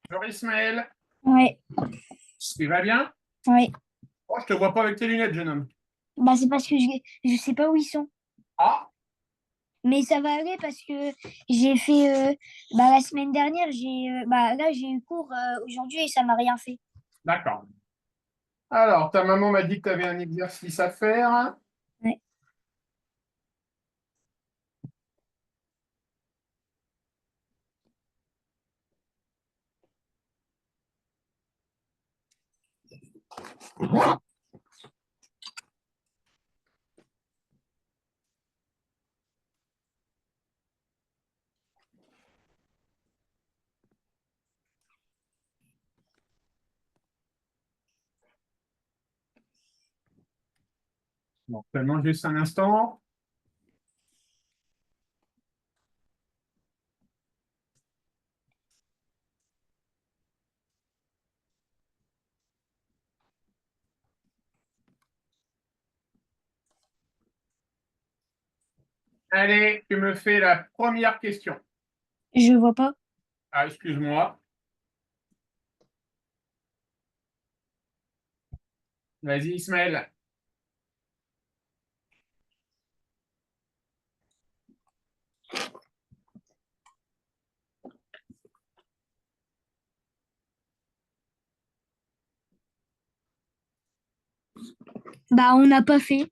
Bonjour Ismaël, Ouais, tu vas bien? ouais. Oh, je te vois pas avec tes lunettes, jeune homme. Bah, c'est parce que je sais pas où ils sont. Ah, Mais ça va aller parce que j'ai fait bah, la semaine dernière, bah, là j'ai eu cours aujourd'hui et ça m'a rien fait. d'accord. Alors, ta maman m'a dit que tu avais un exercice à faire. Ouais. Bon, seulement juste un instant. Allez, tu me fais la première question. Je vois pas. Ah, excuse-moi. Vas-y, Ismaël. Bah, on n'a pas fait.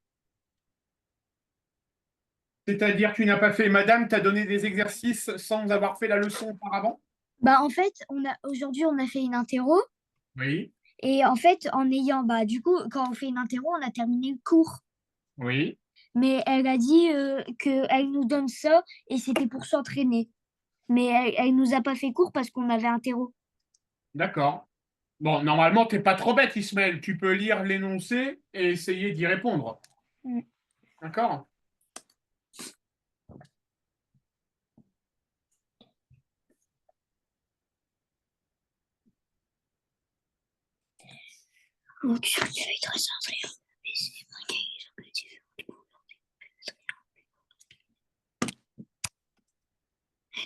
C'est-à-dire que tu n'as pas fait, madame, t'as donné des exercices sans avoir fait la leçon auparavant? Bah, en fait, aujourd'hui, on a fait une interro. Oui, Et en fait, bah, du coup, quand on fait une interro, on a terminé le cours. oui, Mais elle a dit qu'elle nous donne ça et c'était pour s'entraîner. Mais elle nous a pas fait cours parce qu'on avait interro. d'accord. Bon, normalement, t'es pas trop bête, Ismaël. Tu peux lire l'énoncé et essayer d'y répondre. Mm. D'accord? Donc, sur une feuille très simple, mais c'est marqué, ils ont le différent.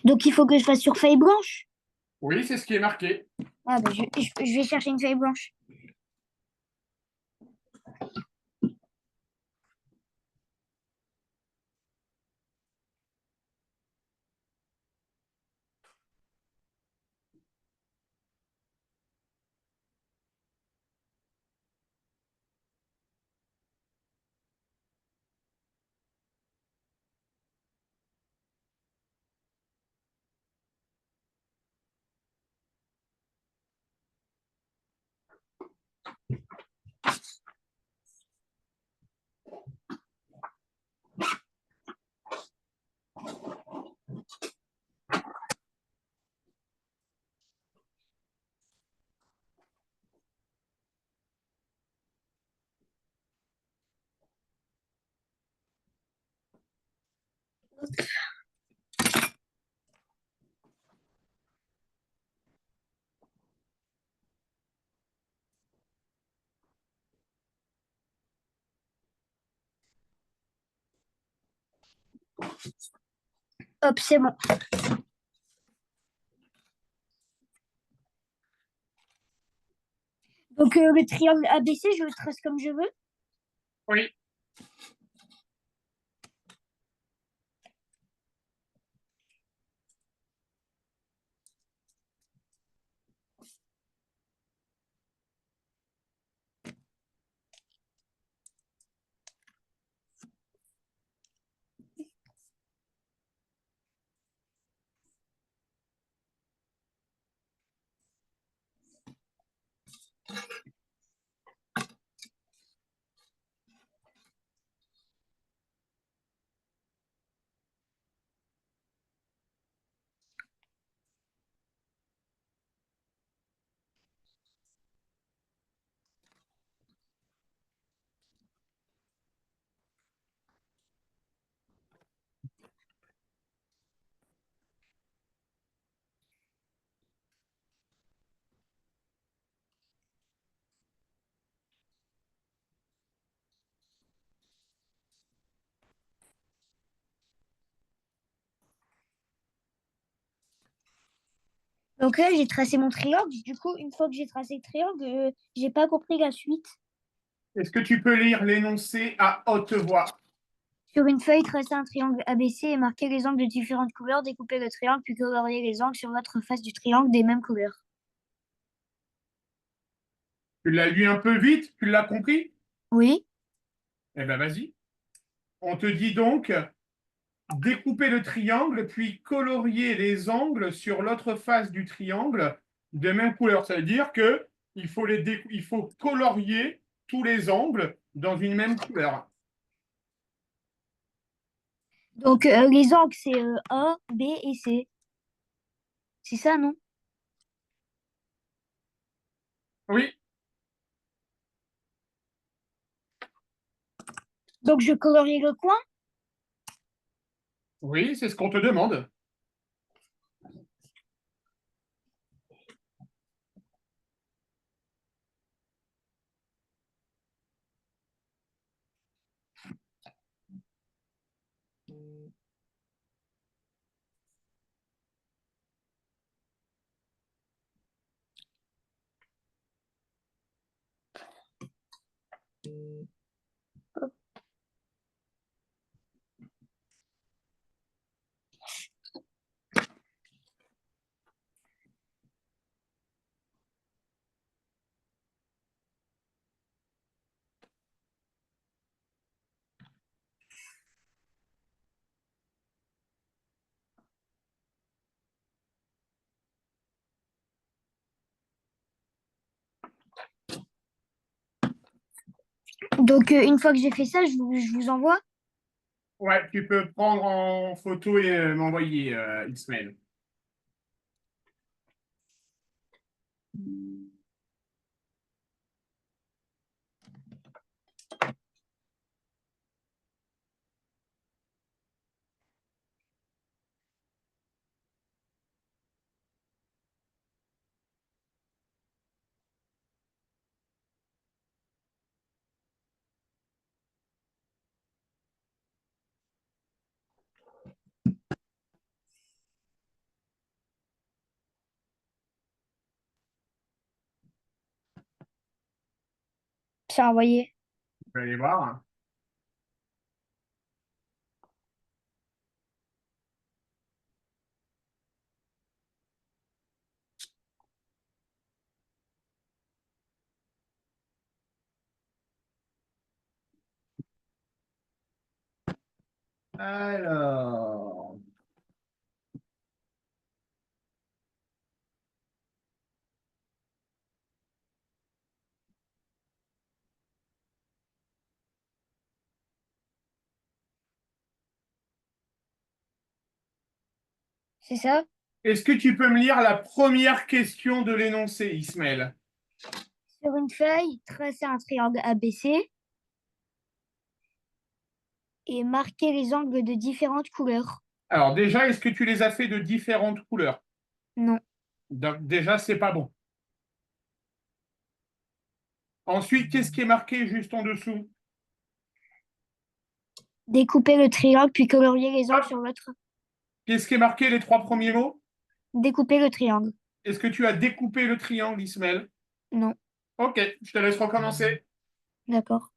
Donc il faut que je fasse sur feuille blanche. Oui, c'est ce qui est marqué. Ah, bah, je vais chercher une feuille blanche. Hop, c'est bon. Donc le triangle ABC, je le trace comme je veux. Oui. Donc là, j'ai tracé mon triangle. Du coup, une fois que j'ai tracé le triangle, j'ai pas compris la suite. Est-ce que tu peux lire l'énoncé à haute voix? Sur une feuille, tracer un triangle ABC et marquer les angles de différentes couleurs, découper le triangle, puis colorier les angles sur l'autre face du triangle des mêmes couleurs. Tu l'as lu un peu vite? Tu l'as compris? Oui. Eh ben vas-y. On te dit donc découper le triangle, puis colorier les angles sur l'autre face du triangle de même couleur. Ça veut dire que il faut colorier tous les angles dans une même couleur. Donc les angles, c'est A, B et C. C'est ça, non? Oui, Donc je colorie le coin. oui, c'est ce qu'on te demande. Donc une fois que j'ai fait ça, je vous envoie. Ouais, tu peux prendre en photo et m'envoyer, Ismaël. C'est envoyé. Tu peux aller voir. Alors, C'est ça? est-ce que tu peux me lire la première question de l'énoncé, Ismaël? Sur une feuille, tracer un triangle ABC et marquer les angles de différentes couleurs. Alors déjà, est-ce que tu les as fait de différentes couleurs? Non. Donc, déjà, c'est pas bon. Ensuite, qu'est-ce qui est marqué juste en dessous? Découper le triangle, puis colorier les angles Hop. sur l'autre. Qu'est-ce qui est marqué les trois premiers mots? Découper le triangle. Est-ce que tu as découpé le triangle, Ismaël? Non. Ok, je te laisse recommencer. D'accord.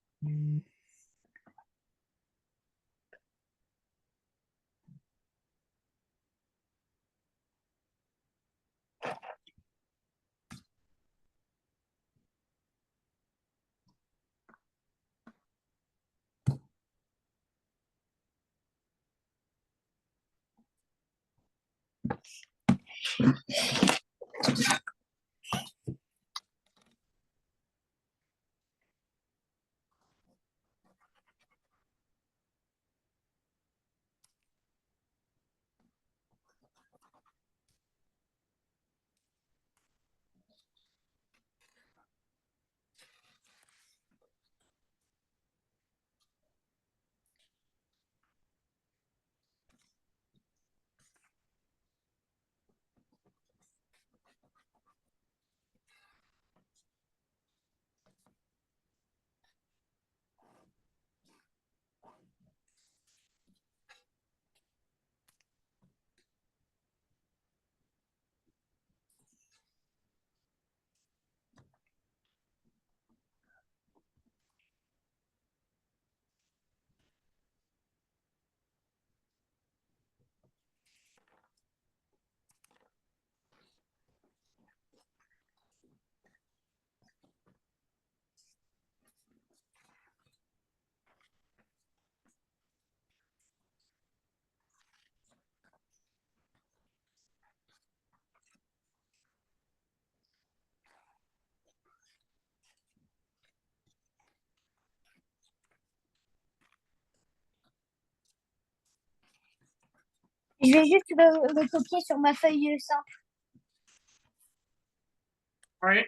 Je vais juste le copier sur ma feuille simple. Oui.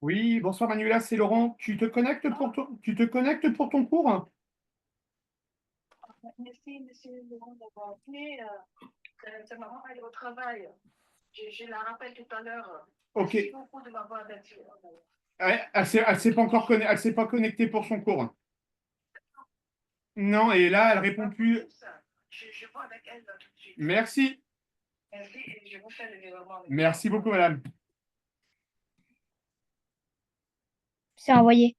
Oui, bonsoir Manuela, c'est Laurent. Tu te connectes pour ton cours? Merci, monsieur Laurent, d'avoir appelé. C'est maman, elle est au travail. Je la rappelle tout à l'heure. Ok. Merci beaucoup de m'avoir averti. Ouais, elle s'est pas connectée pour son cours. Non, et là, elle répond plus. Je vois avec elle là, tout de suite. Merci. Merci et je vous fais le virement. Merci beaucoup, madame. C'est envoyé.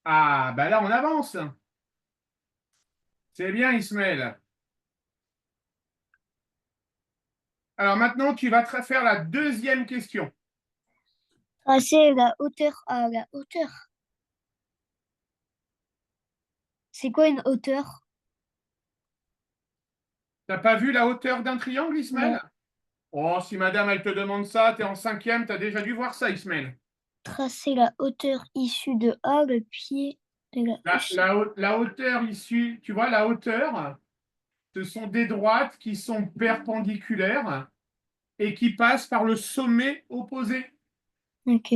Ah, bah là, on avance. C'est bien, Ismaël. Alors maintenant, tu vas faire la deuxième question. Tracer la hauteur à la hauteur. C'est quoi une hauteur? T'as pas vu la hauteur d'un triangle, Ismaël? Non. Oh, si madame, elle te demande ça, t'es en cinquième, t'as déjà dû voir ça, Ismaël. Tracer la hauteur issue de A, le pied de la La hauteur issue, tu vois, la hauteur, ce sont des droites qui sont perpendiculaires et qui passent par le sommet opposé. Ok.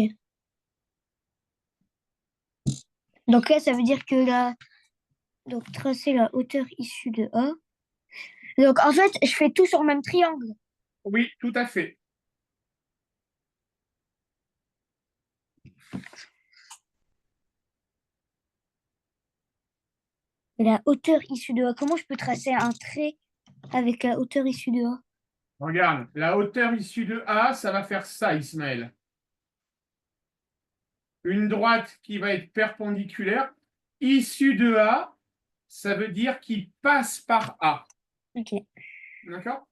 Donc là, ça veut dire que donc tracer la hauteur issue de A. Donc en fait, je fais tout sur le même triangle. Oui, tout à fait. La hauteur issue de A. Comment je peux tracer un trait avec la hauteur issue de A? Regarde, la hauteur issue de A, ça va faire ça, Ismaël. Une droite qui va être perpendiculaire. Issue de A, ça veut dire qu'il passe par A. Ok. D'accord?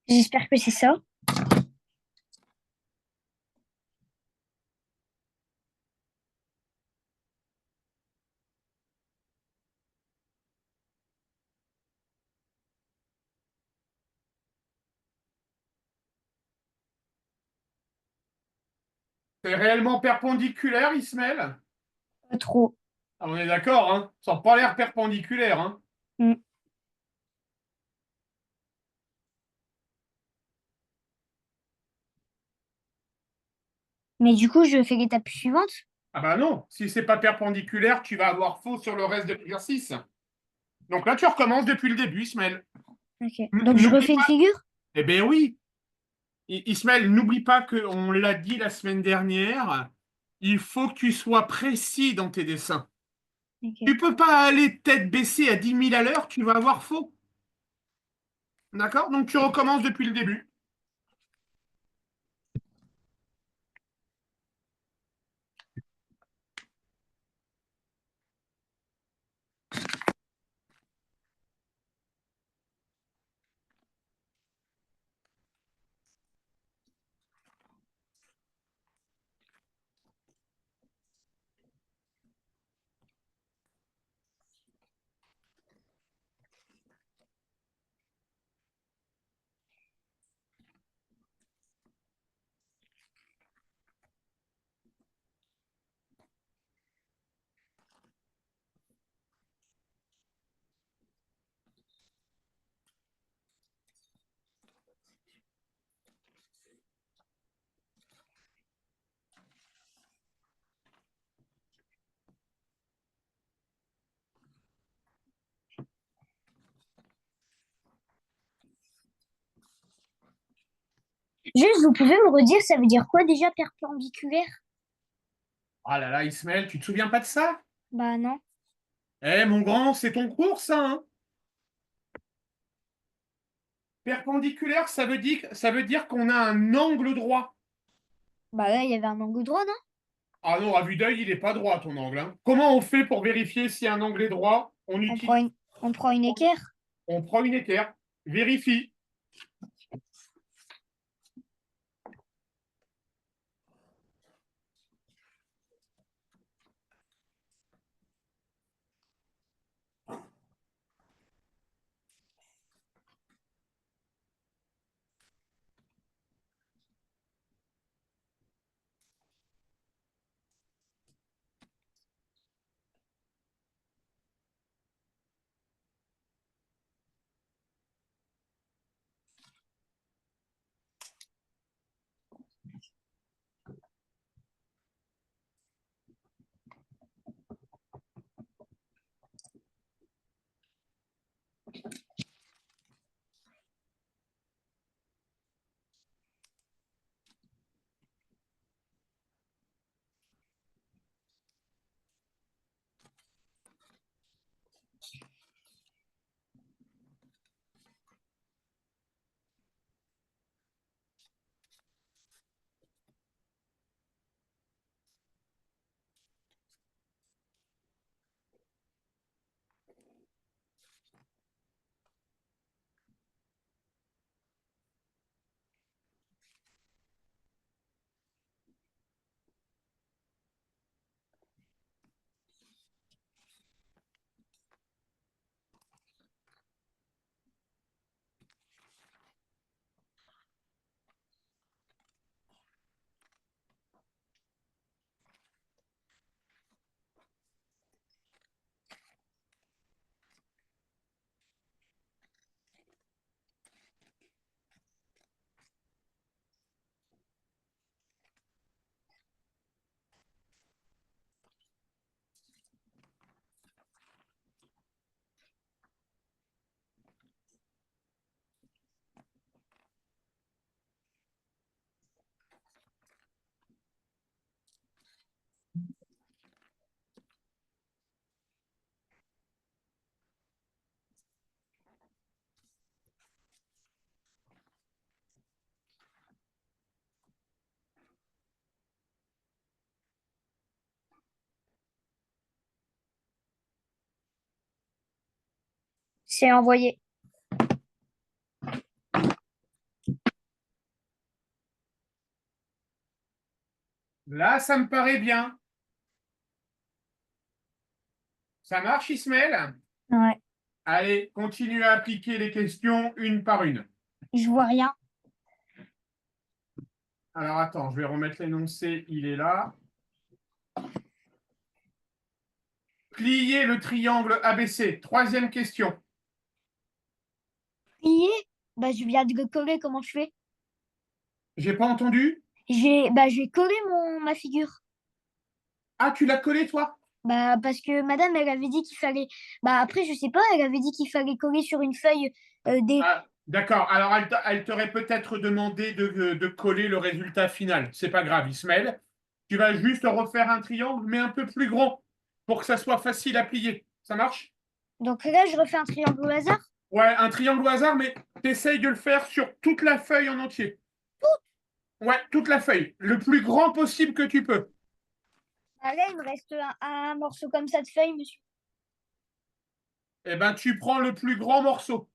J'espère que c'est ça. C'est réellement perpendiculaire, Ismaël? Pas trop. Ah, on est d'accord, hein? Ça n'a pas l'air perpendiculaire, hein? Mm. Mais du coup, je fais l'étape suivante. Ah bah non, si c'est pas perpendiculaire, tu vas avoir faux sur le reste de l'exercice. Donc là, tu recommences depuis le début, Ismaël. Ok. Donc, je N'oublie refais une pas. figure? Eh bien oui. Ismaël, n'oublie pas qu'on l'a dit la semaine dernière, il faut que tu sois précis dans tes dessins. Ok. Tu peux pas aller tête baissée à 10 000 à l'heure, tu vas avoir faux. D'accord? Donc tu recommences depuis le début. Juste, vous pouvez me redire, ça veut dire quoi déjà perpendiculaire? Ah là là, Ismaël, tu te souviens pas de ça? Bah non. Eh mon grand, c'est ton cours, ça, hein? Perpendiculaire, ça veut dire qu'on a un angle droit. Bah là, il y avait un angle droit, non? Ah non, à vue d'œil, il n'est pas droit ton angle, hein. Comment on fait pour vérifier si un angle est droit? On prend on prend une équerre. On prend une équerre. Vérifie. C'est envoyé. Là, ça me paraît bien. Ça marche, Ismaël? Ouais. Allez, continue à appliquer les questions une par une. Je vois rien. Alors attends, je vais remettre l'énoncé, il est là. Plier le triangle ABC. Troisième question. Plié? Bah, je viens de le coller. Comment je fais? J'ai pas entendu? Bah, je vais coller ma figure. Ah, tu l'as collé, toi? Bah, parce que madame, elle avait dit qu'il fallait. Bah, après, je sais pas, elle avait dit qu'il fallait coller sur une feuille des. Ah, d'accord. Alors, elle t'aurait peut-être demandé de coller le résultat final. C'est pas grave, Ismaël. Tu vas juste refaire un triangle, mais un peu plus grand, pour que ça soit facile à plier. Ça marche? Donc là, je refais un triangle au hasard. Ouais, un triangle au hasard, mais t'essayes de le faire sur toute la feuille en entier. Ouais, toute la feuille. Le plus grand possible que tu peux. Ah, là, il me reste un morceau comme ça de feuille, monsieur. Eh ben, tu prends le plus grand morceau.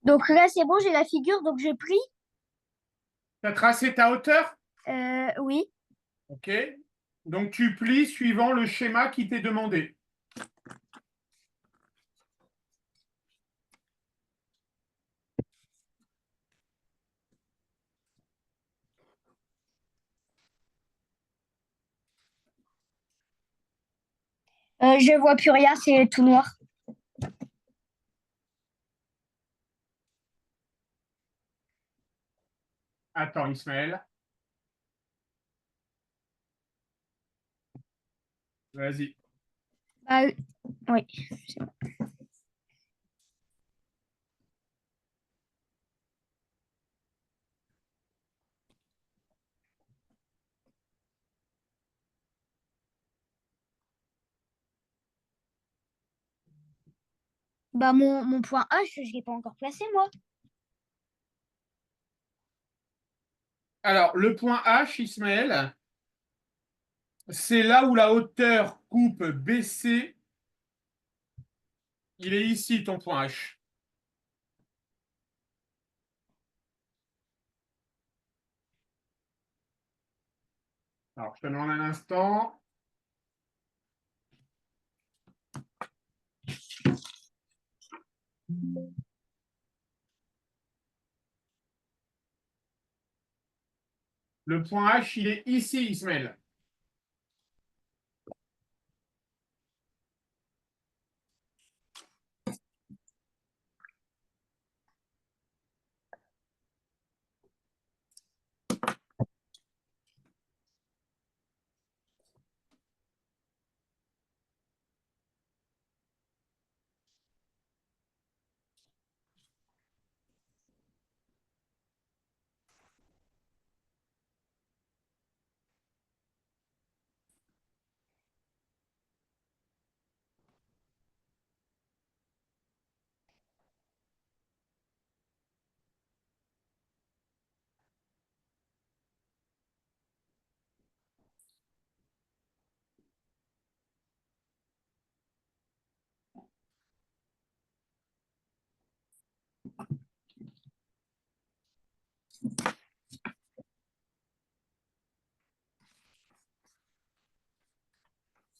Donc là, c'est bon, j'ai la figure, donc je plie. Tu as tracé ta hauteur? Oui. OK. Donc, tu plies suivant le schéma qui t'est demandé. Je vois plus rien, c'est tout noir. Attends, Ismaël. Vas-y. Bah, oui. Bah, mon point H, je l'ai pas encore placé, moi. Alors, le point H, Ismaël, c'est là où la hauteur coupe BC. Il est ici, ton point H. Alors, je te demande un instant. Le point H, il est ici, Ismaël.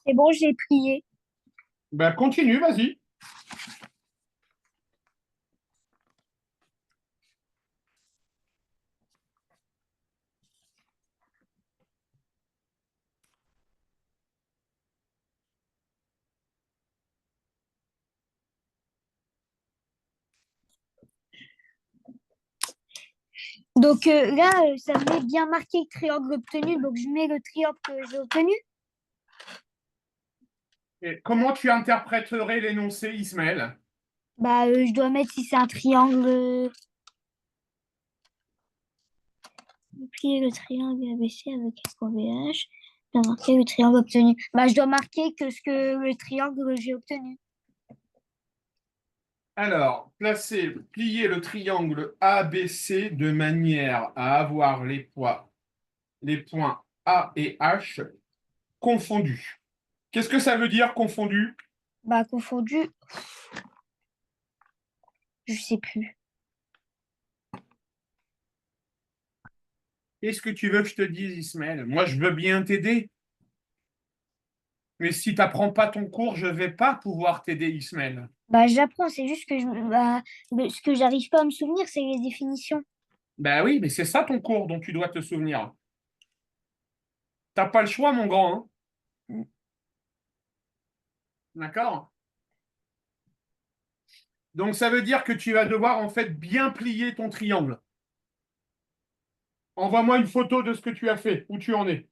C'est bon, j'ai plié. Ben, continue, vas-y. Donc là, ça met bien marqué le triangle obtenu, donc je mets le triangle que j'ai obtenu. Et comment tu interpréterais l'énoncé, Ismaël? Bah, je dois mettre si c'est un triangle. Plier le triangle ABC avec un point BH. Je dois marquer le triangle obtenu. Bah, je dois marquer que ce que le triangle j'ai obtenu. Alors, plier le triangle ABC de manière à avoir les points A et H confondus. Qu'est-ce que ça veut dire confondu? Bah, confondu, je sais plus. Qu'est-ce que tu veux que je te dise, Ismaël? Moi, je veux bien t'aider, mais si tu n'apprends pas ton cours, je ne vais pas pouvoir t'aider, Ismaël. Bah, j'apprends, c'est juste que ce que j'arrive pas à me souvenir, c'est les définitions. Ben oui, mais c'est ça ton cours dont tu dois te souvenir. T'as pas le choix, mon grand, hein. Mm. D'accord? Donc, ça veut dire que tu vas devoir, en fait, bien plier ton triangle. Envoie-moi une photo de ce que tu as fait, où tu en es.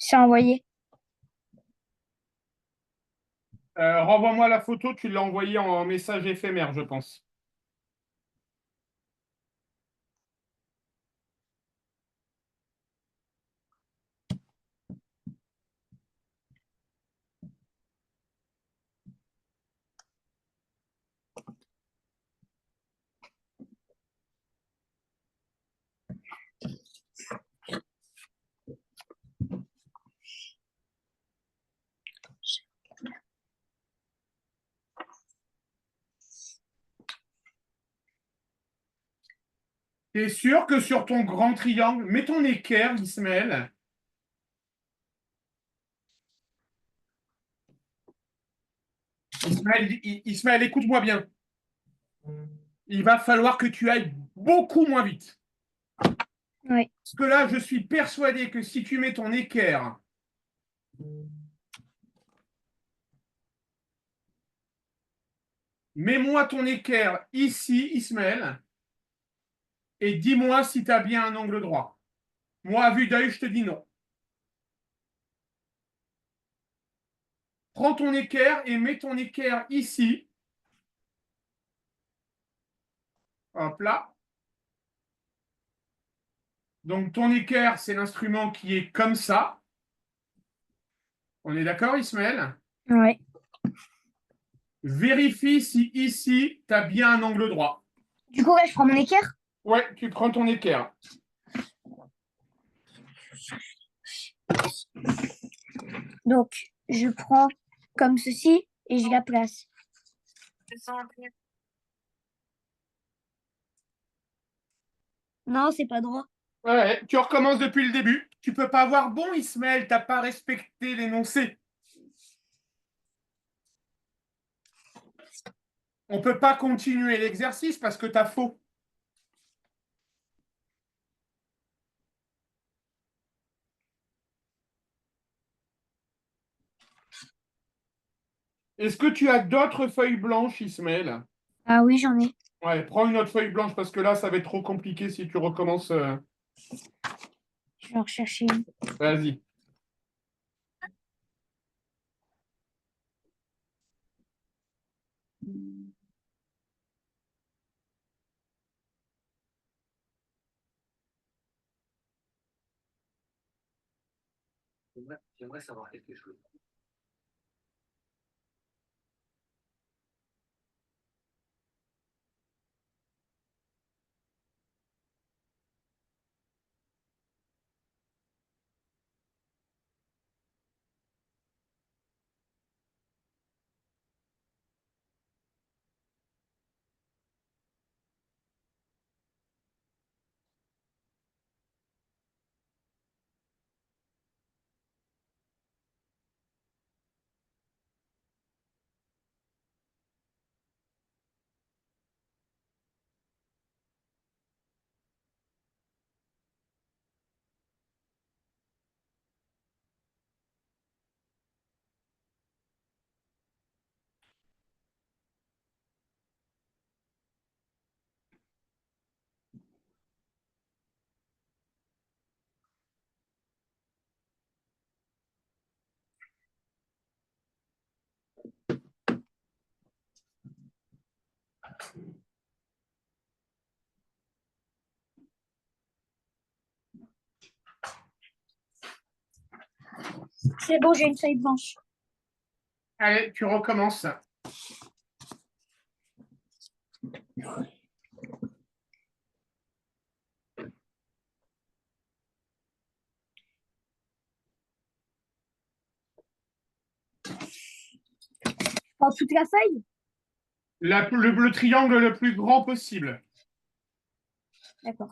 C'est envoyé. Renvoie-moi la photo, tu l'as envoyée en message éphémère, je pense. T'es sûr que sur ton grand triangle, mets ton équerre, Ismaël. Ismaël, écoute-moi bien. Il va falloir que tu ailles beaucoup moins vite. Oui. Parce que là, je suis persuadé que si tu mets ton équerre, mets-moi ton équerre ici, Ismaël, et dis-moi si tu as bien un angle droit. Moi, à vue d'œil, je te dis non. Prends ton équerre et mets ton équerre ici. Hop là. Donc, ton équerre, c'est l'instrument qui est comme ça. On est d'accord, Ismaël? Ouais. Vérifie si ici, tu as bien un angle droit. Du coup, là, je prends mon équerre. Ouais, tu prends ton équerre. Donc, je prends comme ceci et je la place. Non, c'est pas droit. Ouais, tu recommences depuis le début. Tu peux pas avoir bon, Ismaël, t'as pas respecté l'énoncé. On peut pas continuer l'exercice parce que t'as faux. Est-ce que tu as d'autres feuilles blanches, Ismaël? Ah oui, j'en ai. Ouais, prends une autre feuille blanche parce que là, ça va être trop compliqué si tu recommences. Je vais en rechercher une. Vas-y. J'aimerais savoir quelque chose. C'est bon, j'ai une feuille blanche. Allez, tu recommences. En toute la feuille? Le triangle le plus grand possible. D'accord.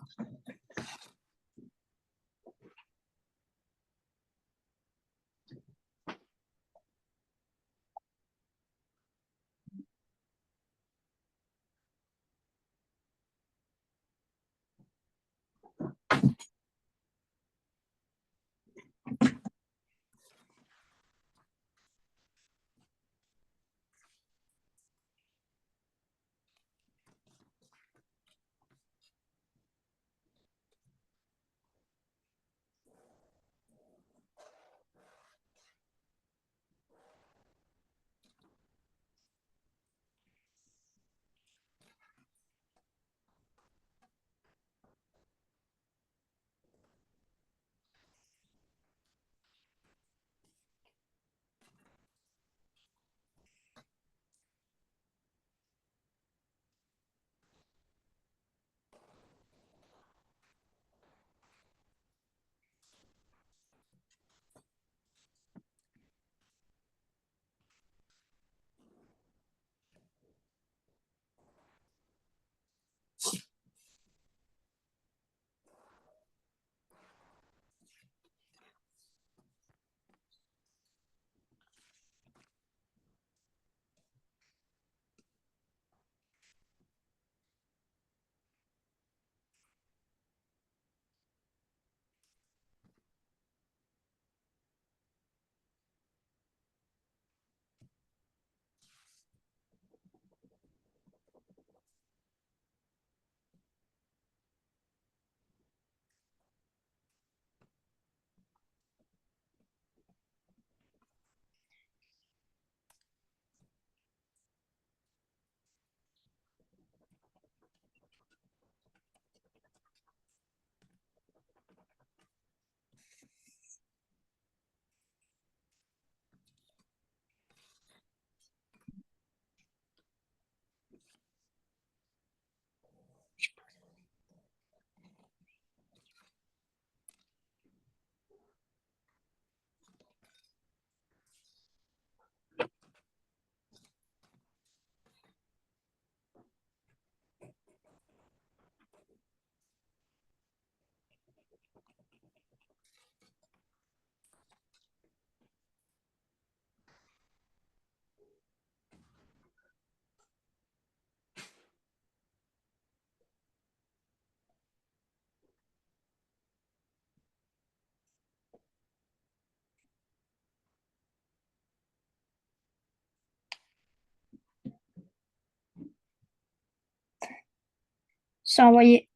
C'est envoyé.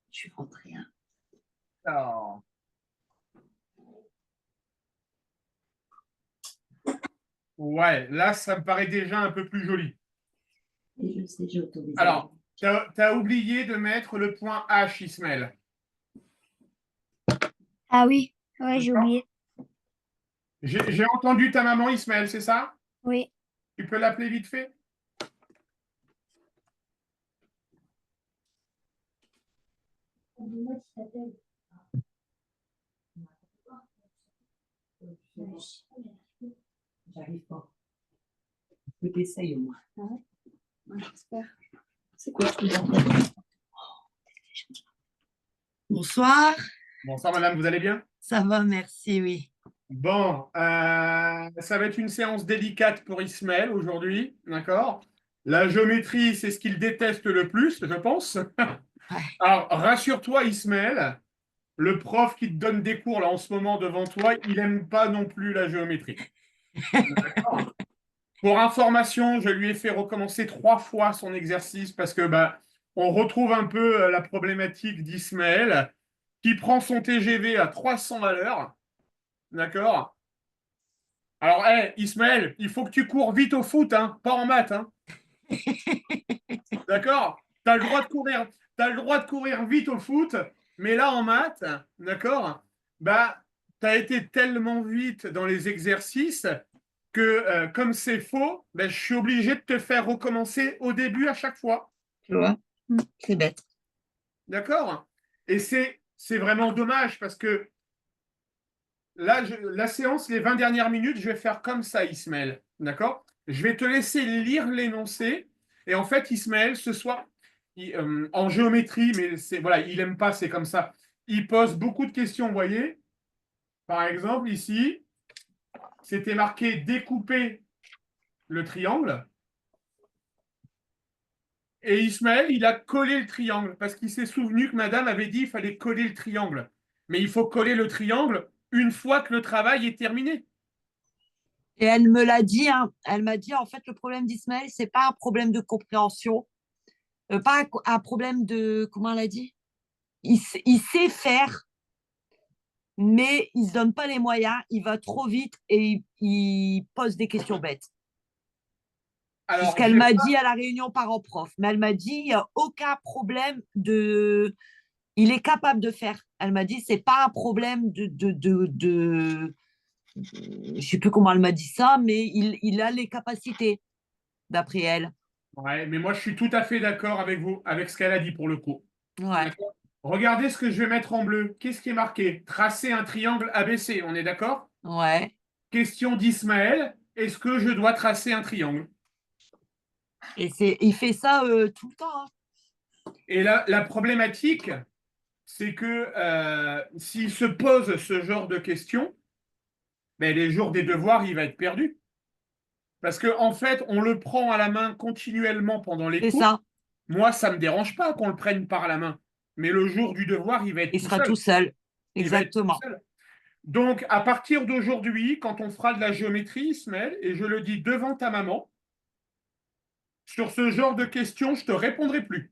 Je suis rentrée. Hein. Alors. Ouais, là, ça me paraît déjà un peu plus joli. Et je sais, j'ai autorisé. Alors, tu as oublié de mettre le point H, Ismaël. Ah oui, ouais, j'ai oublié. J'ai entendu ta maman, Ismaël, c'est ça? Oui. Tu peux l'appeler vite fait? J'arrive pas. Je t'essaye au moins. Ah ouais. Moi, j'espère. C'est quoi ce bordel? Bonsoir. Bonsoir, madame, vous allez bien? Ça va, merci, oui. Bon, ça va être une séance délicate pour Ismaël aujourd'hui, d'accord? La géométrie, c'est ce qu'il déteste le plus, je pense. Ouais. Alors, rassure-toi, Ismaël, le prof qui te donne des cours là en ce moment devant toi, il n'aime pas non plus la géométrie. D'accord. Pour information, je lui ai fait recommencer 3 fois son exercice parce que on retrouve un peu la problématique d'Ismaël qui prend son TGV à 300 à l'heure, d'accord? Alors, Ismaël, il faut que tu cours vite au foot, hein, pas en maths. Hein. D'accord? Tu as le droit de courir, t'as le droit de courir vite au foot, mais là, en maths, d'accord? Bah, tu as été tellement vite dans les exercices que, comme c'est faux, bah, je suis obligé de te faire recommencer au début à chaque fois. Tu vois? C'est bête. D'accord? Et c'est vraiment dommage parce que là, la séance, les 20 dernières minutes, je vais faire comme ça, Ismaël. D'accord? Je vais te laisser lire l'énoncé. Et en fait, Ismaël, ce soir, en géométrie, mais voilà, il n'aime pas, c'est comme ça. Il pose beaucoup de questions, vous voyez. Par exemple, ici, c'était marqué découper le triangle. Et Ismaël, il a collé le triangle parce qu'il s'est souvenu que madame avait dit qu'il fallait coller le triangle. Mais il faut coller le triangle une fois que le travail est terminé. Et elle me l'a dit, hein, elle m'a dit, en fait, le problème d'Ismaël, c'est pas un problème de compréhension, pas un problème de, comment elle a dit? Il sait faire, mais il se donne pas les moyens, il va trop vite et il pose des questions bêtes. C'est ce Alors, qu'elle m'a dit à la réunion parents-prof. Mais elle m'a dit, il n'y a aucun problème de... Il est capable de faire. Elle m'a dit, c'est pas un problème je sais plus comment elle m'a dit ça, mais il a les capacités, d'après elle. ouais, mais moi, je suis tout à fait d'accord avec vous, avec ce qu'elle a dit pour le coup. Ouais, D'accord. Regardez ce que je vais mettre en bleu. Qu'est-ce qui est marqué? Tracer un triangle ABC, on est d'accord? ouais. Question d'Ismaël, est-ce que je dois tracer un triangle? Et il fait ça tout le temps, hein. Et là, la problématique, c'est que s'il se pose ce genre de questions, ben, les jours des devoirs, il va être perdu. Parce qu'en fait, on le prend à la main continuellement pendant les C'est cours. ça. Moi, ça ne me dérange pas qu'on le prenne par la main. Mais le jour du devoir, il va être Il tout sera seul. tout seul. Il va être tout Exactement. seul. Donc, à partir d'aujourd'hui, quand on fera de la géométrie, Ismaël, et je le dis devant ta maman, sur ce genre de questions, je ne te répondrai plus.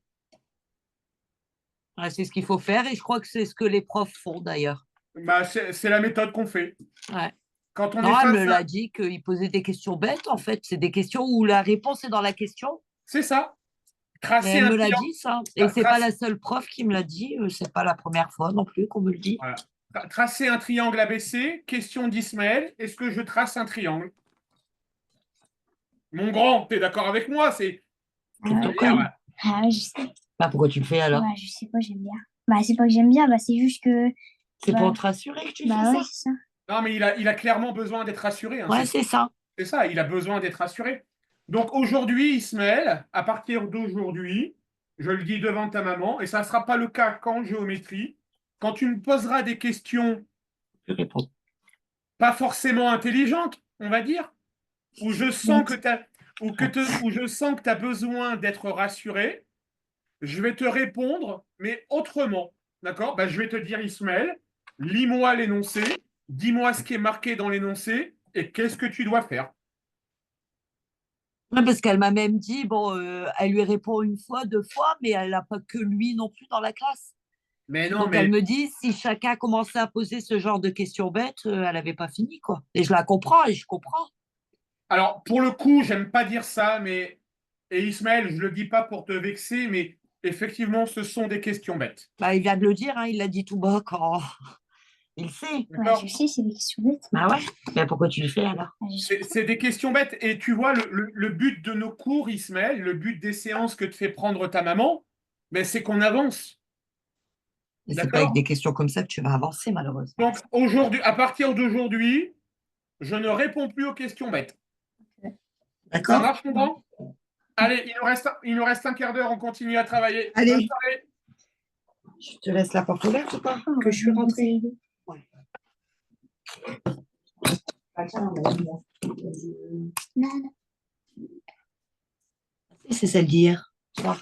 Ouais, c'est ce qu'il faut faire et je crois que c'est ce que les profs font d'ailleurs. Bah, c'est la méthode qu'on fait. Ouais. Quand on est Non, elle me face à... l'a dit qu'il posait des questions bêtes, en fait. C'est des questions où la réponse est dans la question. C'est ça. Et Tracer elle un me l'a triangle. dit, ça. Et c'est pas Tracer, la seule prof qui me l'a dit. C'est pas la première fois non plus qu'on me le dit. voilà. Tracer un triangle ABC. Question d'Ismaël. Est-ce que je trace un triangle? Mon grand, tu es d'accord avec moi? C'est. Pourquoi? Je sais. Bah, pourquoi tu le fais alors? Bah, je sais pas, j'aime bien. Bah, c'est pas que j'aime bien, bah, c'est juste que. C'est Bah, pour te rassurer que tu bah fais ouais, ça? c'est ça. Non, mais il a clairement besoin d'être rassuré. Hein, Ouais, c'est ça. c'est ça, il a besoin d'être rassuré. Donc aujourd'hui, Ismaël, à partir d'aujourd'hui, je le dis devant ta maman, et ça ne sera pas le cas qu'en géométrie, quand tu me poseras des questions Je réponds. pas forcément intelligentes, on va dire, où je sens que tu as, où je sens que tu as besoin d'être rassuré, je vais te répondre, mais autrement. D'accord? Ben, je vais te dire, Ismaël, lis-moi l'énoncé, dis-moi ce qui est marqué dans l'énoncé et qu'est-ce que tu dois faire. Ouais, parce qu'elle m'a même dit, bon, elle lui répond une fois, deux fois, mais elle n'a pas que lui non plus dans la classe. Mais non, Donc elle mais me dit, si chacun commençait à poser ce genre de questions bêtes, elle n'avait pas fini, quoi. Et je la comprends et je comprends. alors pour le coup, j'aime pas dire ça, mais et Ismaël, je le dis pas pour te vexer, mais effectivement, ce sont des questions bêtes. Bah, il vient de le dire, hein, il l'a dit tout bas quand il sait. Ouais, D'accord? je sais, c'est des questions bêtes. Bah ouais. Mais pourquoi tu le fais alors? C'est des questions bêtes. Et tu vois, le but de nos cours, Ismaël, le but des séances que te fait prendre ta maman, ben, c'est qu'on avance. Mais c'est pas avec D'accord? des questions comme ça que tu vas avancer, malheureusement. Donc aujourd'hui, à partir d'aujourd'hui, je ne réponds plus aux questions bêtes. Ça D'accord? marche, mon grand? Allez, il nous reste un quart d'heure, on continue à travailler. Allez. Bonne soirée. Je te laisse la porte ouverte ou pas? Que je suis rentrée. Ouais. Ah, tiens, Non, non. c'est celle d'hier. Soir.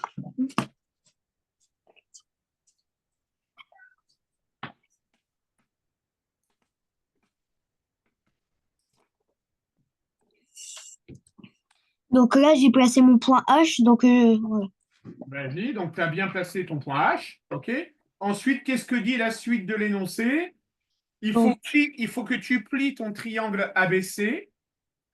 Donc là, j'ai placé mon point H. Donc, voilà. Vas-y, donc tu as bien placé ton point H. OK. Ensuite, qu'est-ce que dit la suite de l'énoncé? Il faut que tu plies ton triangle ABC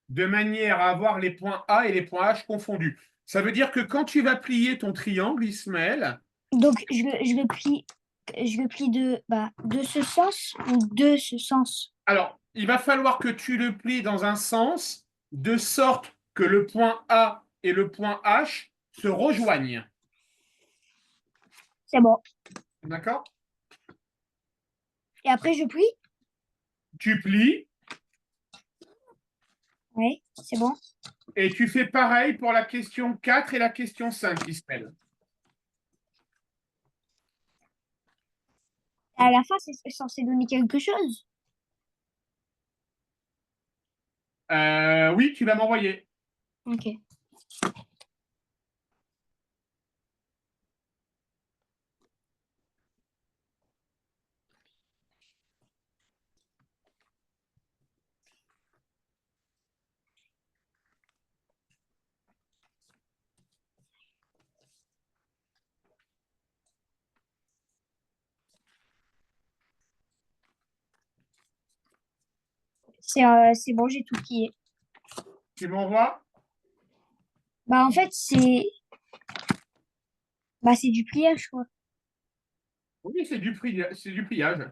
de manière à avoir les points A et les points H confondus. Ça veut dire que quand tu vas plier ton triangle, Ismaël, Donc, je le plie de ce sens ou de ce sens. alors, il va falloir que tu le plies dans un sens de sorte que le point A et le point H se rejoignent. C'est bon. D'accord? Et après, je plie. Tu plies Oui, c'est bon. et tu fais pareil pour la question 4 et la question 5, Ismaël. À la fin, c'est censé donner quelque chose. Oui, tu vas m'envoyer. Ok. C'est bon, j'ai tout plié. Tu m'envoies? Bah, en fait, c'est du pliage, quoi. Oui, c'est du pliage.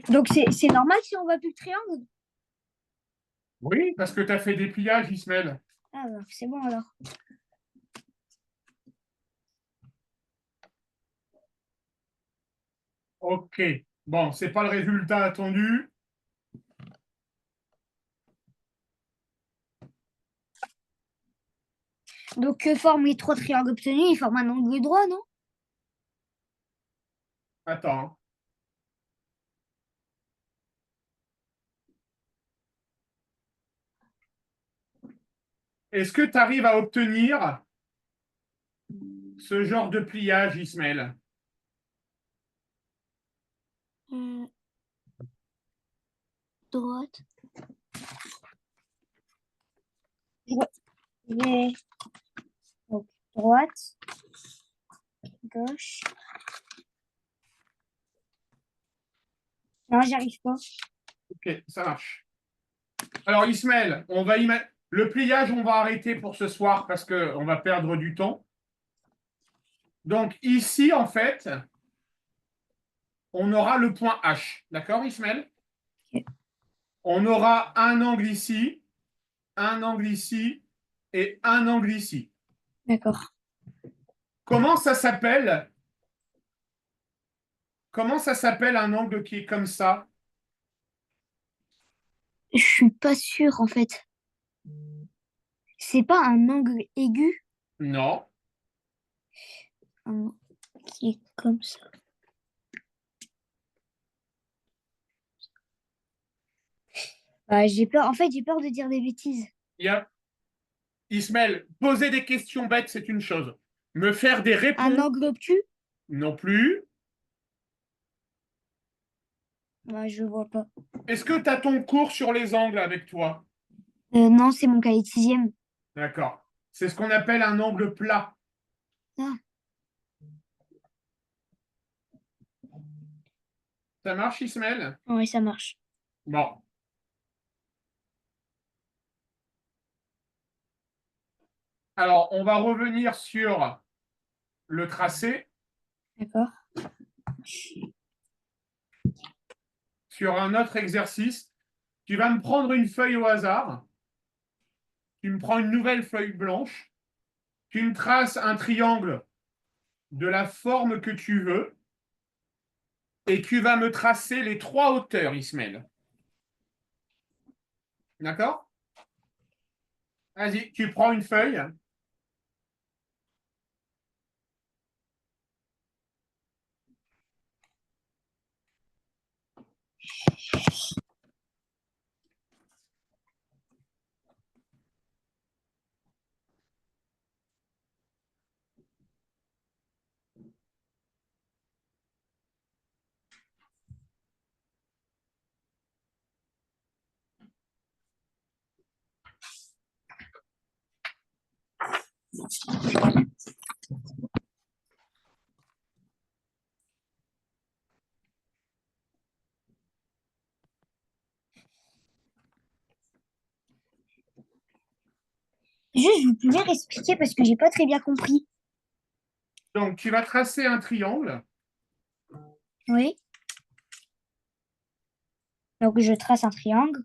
Donc, c'est normal si on voit plus le triangle? Oui, parce que tu as fait des pliages, Ismaël. Ah, bah, c'est bon alors. Ok. Bon, c'est pas le résultat attendu. Donc, que forment les trois triangles obtenus? Ils forment un angle droit, non? Attends. Est-ce que tu arrives à obtenir ce genre de pliage, Ismaël? Euh, droite. Je vais- Donc, droite, gauche. Non, j'y arrive pas. Ok, ça marche. Alors, Ismaël, le pliage, on va arrêter pour ce soir parce qu'on va perdre du temps. Donc, ici, en fait, on aura le point H. D'accord, Ismaël? Ok. On aura un angle ici, un angle ici et un angle ici. D'accord. Comment ça s'appelle? Comment ça s'appelle un angle qui est comme ça? Je suis pas sûre, en fait. C'est pas un angle aigu, Non. un- qui est comme ça. Bah, j'ai peur. En fait, j'ai peur de dire des bêtises. Il y a... Ismaël, poser des questions bêtes, c'est une chose. Me faire des Un réponses, angle obtus? non plus. Bah, je vois pas. Est-ce que tu as ton cours sur les angles avec toi? Non, c'est mon cahier de sixième. D'accord. C'est ce qu'on appelle un angle plat. Ah, Ça marche, Ismaël? oui, ça marche. Bon. Alors, on va revenir sur le tracé, D'accord. sur un autre exercice. Tu vas me prendre une feuille au hasard. Tu me prends une nouvelle feuille blanche. Tu me traces un triangle de la forme que tu veux. Et tu vas me tracer les trois hauteurs, Ismaël. D'accord? Vas-y, tu prends une feuille. Juste, vous pouvez réexpliquer parce que j'ai pas très bien compris. Donc, tu vas tracer un triangle. Oui. Donc, je trace un triangle.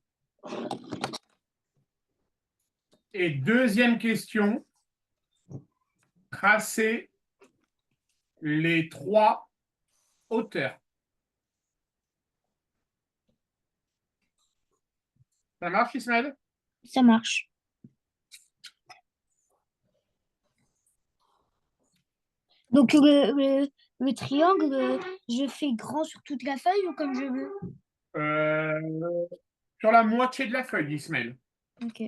Et deuxième question, tracer les trois hauteurs. Ça marche, Ismaël? Ça marche. Donc, le triangle, je fais grand sur toute la feuille ou comme je veux? Euh, sur la moitié de la feuille, Ismaël. Ok.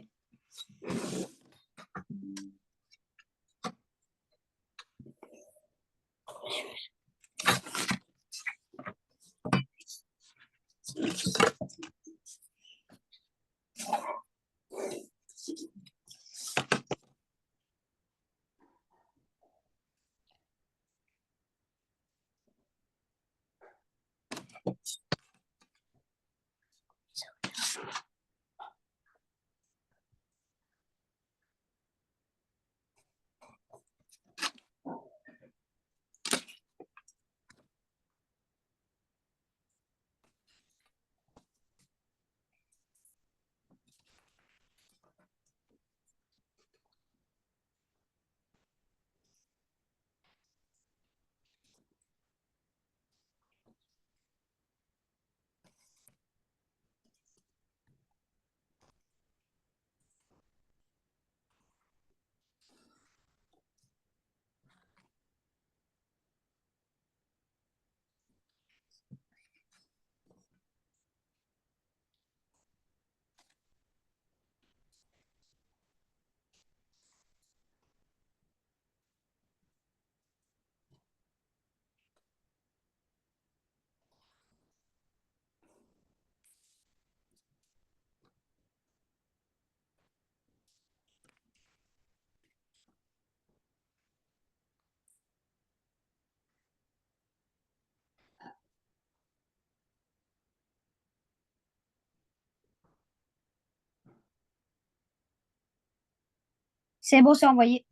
C'est bon, c'est envoyé.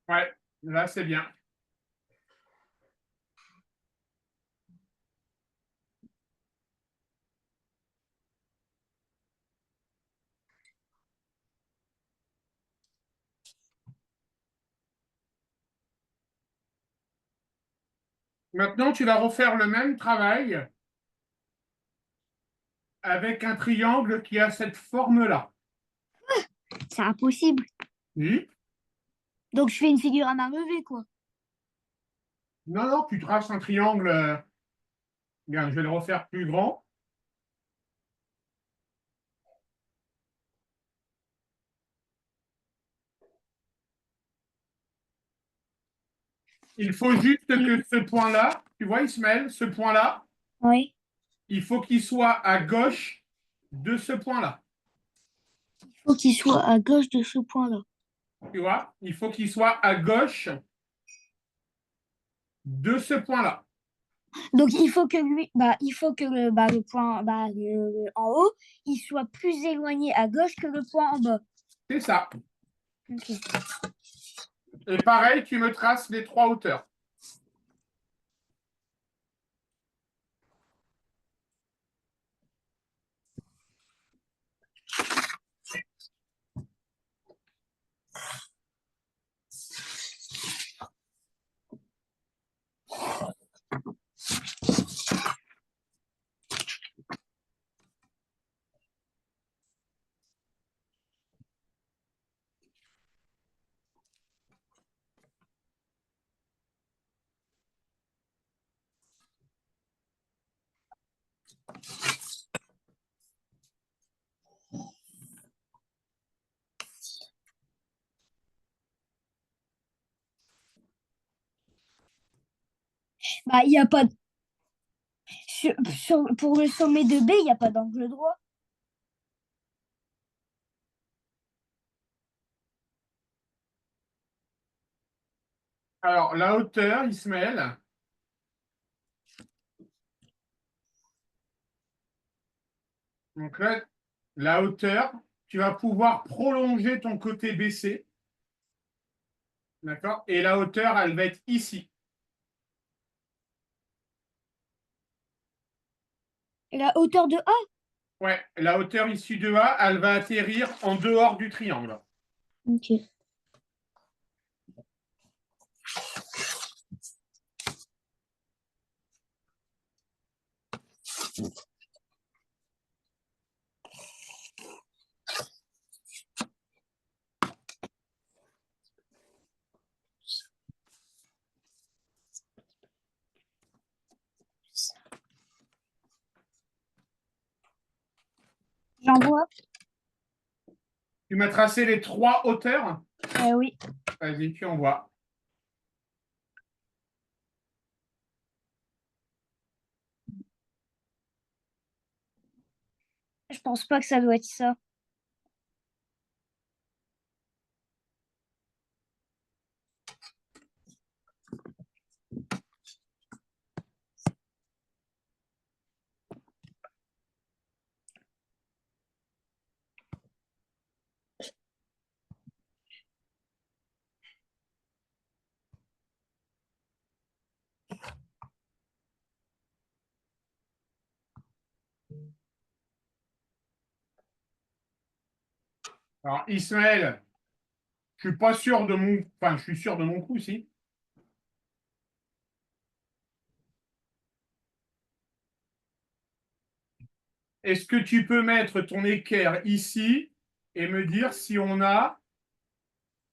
Ouais, là, c'est bien. Maintenant, tu vas refaire le même travail avec un triangle qui a cette forme-là. C'est impossible. Oui. Donc, je fais une figure à main levée, quoi. Non, non, tu traces un triangle. Bien, je vais le refaire plus grand. Il faut juste que ce point-là, tu vois, Ismaël, ce point-là, Oui. il faut qu'il soit à gauche de ce point-là. Il faut qu'il soit à gauche de ce point-là. Tu vois, il faut qu'il soit à gauche de ce point-là. Donc, il faut que lui, il faut que le point, en haut, il soit plus éloigné à gauche que le point en bas. C'est ça. Ok. Et pareil, tu me traces les trois hauteurs. Il y a pas de- pour le sommet de B, il n'y a pas d'angle droit. Alors, la hauteur, Ismaël, Donc là, la hauteur, tu vas pouvoir prolonger ton côté baissé. D'accord? Et la hauteur, elle va être ici. La hauteur de A? Ouais, la hauteur issue de A, elle va atterrir en dehors du triangle. Ok. J'envoie? Tu m'as tracé les 3 hauteurs? Oui. Vas-y, tu envoies. Je pense pas que ça doit être ça. Alors, Ismaël, je suis pas sûr de mon. Enfin, je suis sûr de mon coup, si. Est-ce que tu peux mettre ton équerre ici et me dire si on a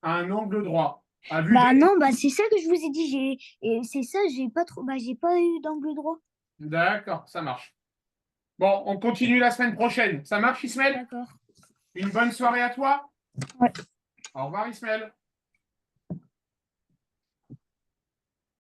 un angle droit? Bah non, bah c'est ça que je vous ai dit. Et c'est ça, j'ai pas trop. Bah j'ai pas eu d'angle droit. D'accord, ça marche. Bon, on continue la semaine prochaine. Ça marche, Ismaël? D'accord. Une bonne soirée à toi. Ouais. Au revoir, Ismaël.